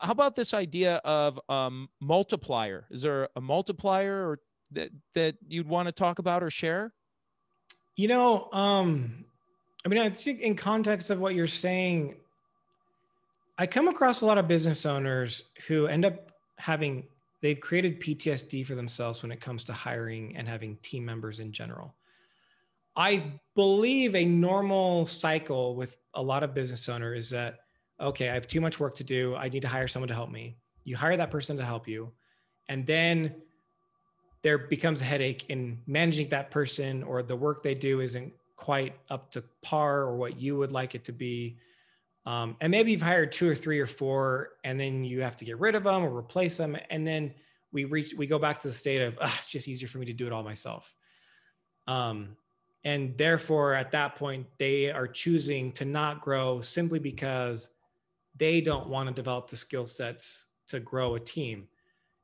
how about this idea of multiplier? Is there a multiplier or that you'd want to talk about or share? I mean, I think in context of what you're saying, I come across a lot of business owners who end up they've created PTSD for themselves when it comes to hiring and having team members in general. I believe a normal cycle with a lot of business owners is that, okay, I have too much work to do. I need to hire someone to help me. You hire that person to help you. And then there becomes a headache in managing that person, or the work they do isn't quite up to par or what you would like it to be. And maybe you've hired 2 or 3 or 4, and then you have to get rid of them or replace them. And then we go back to the state of, it's just easier for me to do it all myself. And therefore, at that point, they are choosing to not grow simply because they don't want to develop the skill sets to grow a team.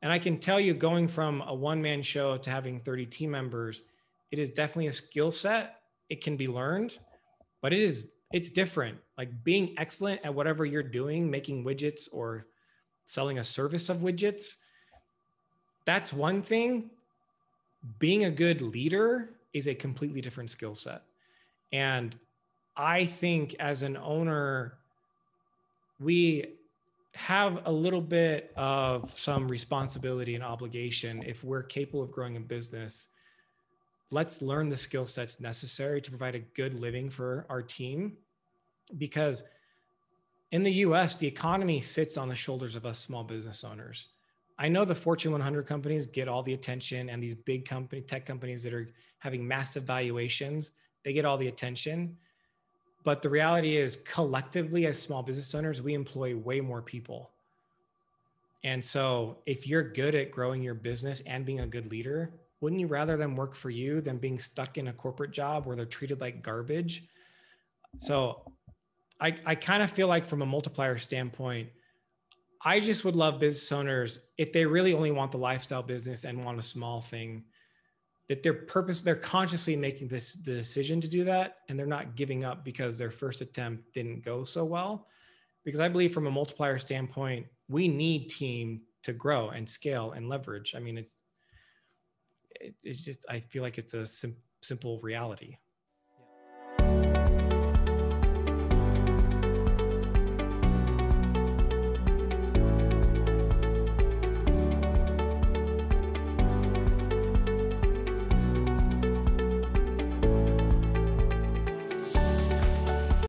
And I can tell you, going from a one-man show to having 30 team members, it is definitely a skill set. It can be learned, but it's different. Like being excellent at whatever you're doing, making widgets or selling a service of widgets, that's one thing. Being a good leader is a completely different skill set. And I think as an owner, we have a little bit of some responsibility and obligation. If we're capable of growing a business, let's learn the skill sets necessary to provide a good living for our team. Because in the US, the economy sits on the shoulders of us small business owners. I know the Fortune 100 companies get all the attention, and these big tech companies that are having massive valuations, they get all the attention. But the reality is, collectively as small business owners, we employ way more people. And so if you're good at growing your business and being a good leader, wouldn't you rather them work for you than being stuck in a corporate job where they're treated like garbage? So I kind of feel like from a multiplier standpoint, I just would love business owners, if they really only want the lifestyle business and want a small thing, that they're consciously making the decision to do that. And they're not giving up because their first attempt didn't go so well. Because I believe from a multiplier standpoint, we need team to grow and scale and leverage. I mean, it's just, I feel like it's a simple reality.